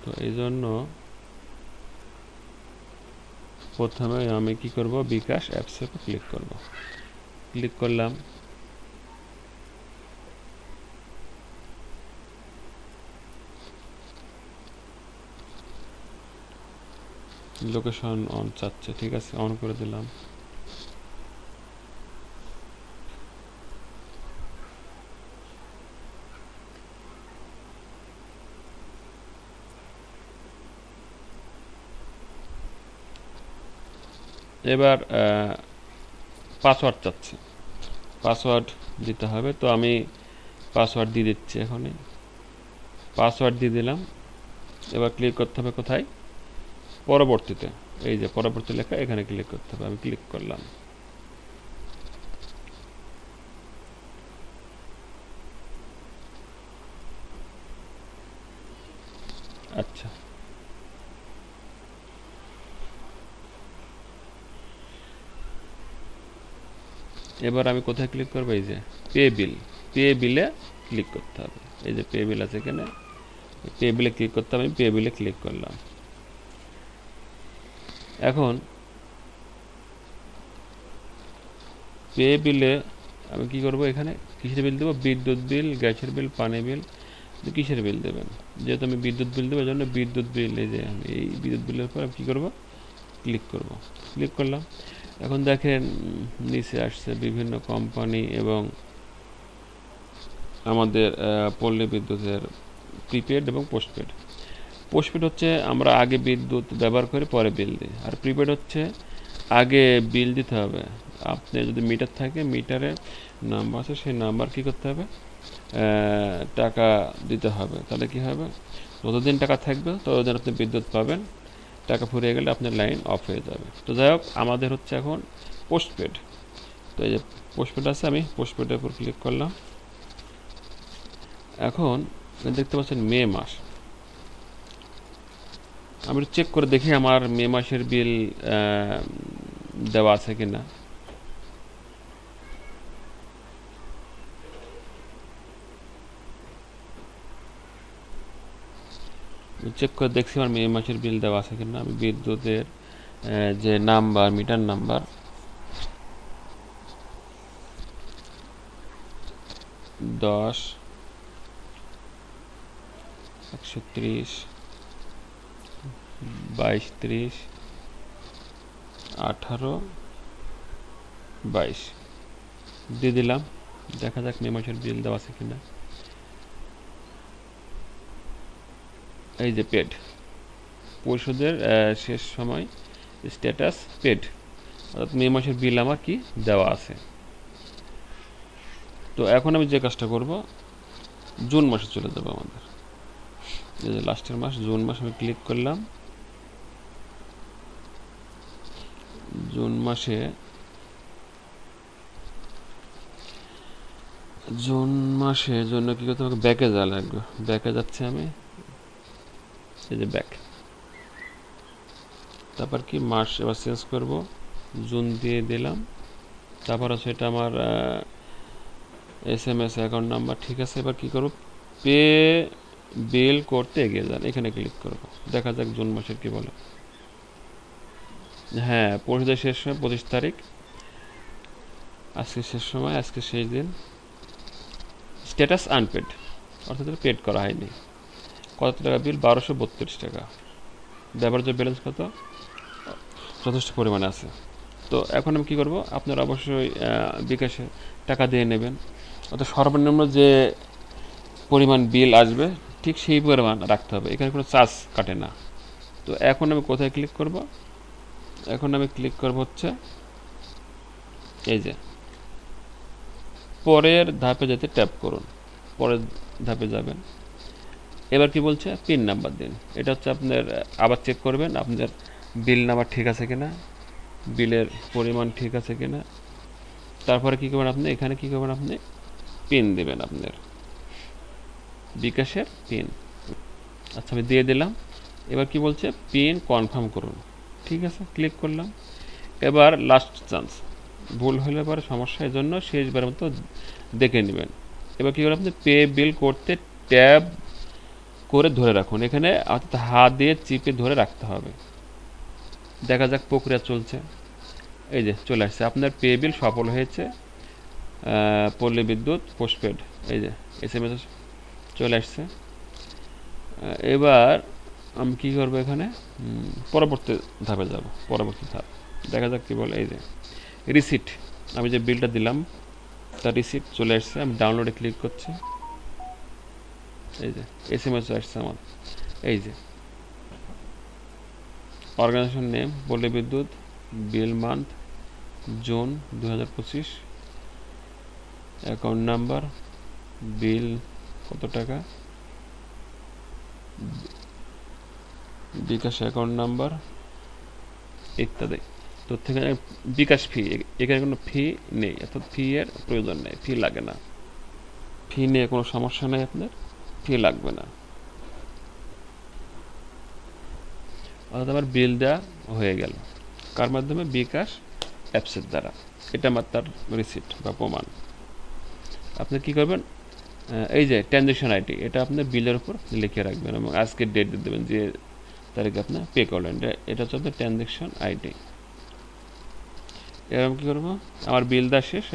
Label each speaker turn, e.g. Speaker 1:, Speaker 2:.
Speaker 1: তো এই জন্য প্রথমে আমি কি করব, বিকাশ অ্যাপসের উপর ক্লিক করব। ক্লিক করলাম, লোকেশন অন চাচ্ছে, ঠিক আছে, অন করে দিলাম। এবার পাসওয়ার্ড চাচ্ছে, পাসওয়ার্ড দিতে হবে। তো আমি পাসওয়ার্ড দিয়ে দিচ্ছি, এখনই পাসওয়ার্ড দিয়ে দিলাম। এবার ক্লিক করতে হবে কোথায়, পরবর্তীতে, এই যে পরবর্তী লেখা, এখানে ক্লিক করতে হবে। আমি ক্লিক করলাম। আচ্ছা, এবার আমি কোথায় ক্লিক করবো, এই যে পে বিল, পে বিলে ক্লিক করতে হবে। এই যে পে বিল আছে এখানে, পে বিলে ক্লিক করতে হবে। আমি পে বিলে ক্লিক করলাম। এখন পে বিলে আমি কি করব, এখানে কিসের বিল দেবো, বিদ্যুৎ বিল, গ্যাসের বিল, পানি বিল, কিসের বিল দেবেন। যেহেতু আমি বিদ্যুৎ বিল দেবো, এই জন্য বিদ্যুৎ বিল, এই যে আমি এই বিদ্যুৎ বিলের উপর আমি কী করবো, ক্লিক করব। ক্লিক করলাম। এখন দেখেন নিচে আসছে বিভিন্ন কোম্পানি এবং আমাদের পল্লী বিদ্যুতের প্রিপেড এবং পোস্টপেড। পোস্টপেড হচ্ছে আমরা আগে বিদ্যুৎ ব্যবহার করে পরে বিল দিই, আর প্রিপেড হচ্ছে আগে বিল দিতে হবে। আপনি যদি মিটার থাকে, মিটারে নাম্বার আছে, সেই নাম্বার কী করতে হবে, টাকা দিতে হবে। তাহলে কি হবে, যতদিন টাকা থাকবে ততদিন আপনি বিদ্যুৎ পাবেন। টাকা ফুরিয়ে গেলে আপনার লাইন অফ হয়ে যাবে। তো যাই হোক, আমাদের হচ্ছে এখন পোস্টপেড। তো এই যে পোস্টপেড আছে, আমি পোস্টপেডের উপর ক্লিক করলাম। এখন দেখতে পাচ্ছেন মে মাস। আমি চেক করে দেখি আমার মে মাসের বিল দেওয়া আছে কিনা। চেক করে দেখছি আমার মে মাসের বিল দেওয়া আছে কিনা। আমি বিদ্যুতের যে নাম্বার, মিটার নাম্বার 10, 130, 22, 18, 22 দিয়ে দিলাম। দেখা যাক মে মাসের বিল দেওয়া আছে কিনা। এই যে পেড, পরিশোধের শেষ সময়, স্ট্যাটাস পেড, অর্থাৎ মে মাসের বিল আমার কি দেওয়া আছে। তো এখন আমি যে কাজটা করব, জুন মাসে চলে যাবো। আমাদের এই যে লাস্টের মাস, জুন মাস, আমি ক্লিক করলাম। জুন মাসে, জুন মাসের জন্য কী করতে হবে, ব্যাকে যাওয়া লাগবে। ব্যাকে যাচ্ছে আমি, এই যে ব্যাক। তারপর কি মাস এবার চেঞ্জ করব, জুন দিয়ে দিলাম। তারপর হচ্ছে এটা আমার SMS অ্যাকাউন্ট নাম্বার, ঠিক আছে। এবার কী করব, পে বিল করতে এগিয়ে যান, এখানে ক্লিক করব। দেখা যাক জুন মাসের কি বলে। হ্যাঁ, পরিশোধের শেষ সময় 25 তারিখ, আজকে শেষ সময়, আজকে শেষ দিন। স্ট্যাটাস আনপেড, অর্থাৎ পেড করা হয়নি। কত টাকা বিল, 1232 টাকা। ব্যবহার্য ব্যালেন্স কত, যথেষ্ট পরিমাণে আছে। তো এখন আমি কী করব, আপনারা অবশ্যই বিকাশে টাকা দিয়ে নেবেন, অর্থাৎ সর্বনিম্ন যে পরিমাণ বিল আসবে ঠিক সেই পরিমাণ রাখতে হবে, এখানে কোনো চার্জ কাটে না। তো এখন আমি কোথায় ক্লিক করব, এখন আমি ক্লিক করব হচ্ছে এই যে পরের ধাপে যেতে ট্যাপ করুন, পরের ধাপে যাবেন। এবার কি বলছে, পিন নাম্বার দিন। এটা হচ্ছে আপনার, আবার চেক করবেন আপনাদের বিল নাম্বার ঠিক আছে কিনা, বিলের পরিমাণ ঠিক আছে কিনা। তারপরে কী করবেন আপনি, এখানে কী করবেন, আপনি পিন দেবেন, আপনার বিকাশের পিন। আচ্ছা, আমি দিয়ে দিলাম। এবার কি বলছে, পিন কনফার্ম করুন, ঠিক আছে, ক্লিক করলাম। এবার লাস্ট চান্স, ভুল হলে পরে সমস্যা, এই জন্য শেষবারের মতো দেখে নেবেন। এবার কী করবেন, আপনি পে বিল করতে ট্যাব করে ধরে রাখুন। এখানে অর্থাৎ হাত দিয়ে চিপে ধরে রাখতে হবে। দেখা যাক প্রক্রিয়া চলছে। এই যে চলে আসছে, আপনার পে বিল সফল হয়েছে, পল্লী বিদ্যুৎ পোস্টপেড। এই যে SMS চলে আসছে। এবার আমি কি করব, এখানে পরবর্তী ধাপে যাব। পরবর্তী ধাপ দেখা যাক কি বলে। এই যে রিসিট, আমি যে বিলটা দিলাম তার রিসিট চলে আসছে। আমি ডাউনলোডে ক্লিক করছি। এই যে SMS আসছে আমার। এই যে অর্গানাইজেশন নেম পল্লী বিদ্যুৎ, বিল মান্থ জুন 2025, অ্যাকাউন্ট নাম্বার, বিল কত টাকা, বিকাশ অ্যাকাউন্ট নাম্বার ইত্যাদি তথ্য। এখানে বিকাশ ফি, এখানে কোনো ফি নেই, অর্থাৎ ফি এর প্রয়োজন নেই, ফি লাগে না। ফি নিয়ে কোনো সমস্যা নেই, আপনার ফি লাগবে না। অর্থাৎ আমার বিল দেওয়া হয়ে গেল কার মাধ্যমে, বিকাশ অ্যাপসের দ্বারা। এটা আমার তার রিসিট বা প্রমাণ। আপনি কি করবেন, এই যে ট্রানজ্যাকশন আইডি, এটা আপনার বিলের উপর লিখে রাখবেন এবং আজকের ডেট দিয়ে দেবেন যে তারিখে আপনার পে করলেন। এটা হচ্ছে আপনার ট্রানজ্যাকশন আইডি। এরকম কী করবো, আমার বিল দেওয়া শেষ।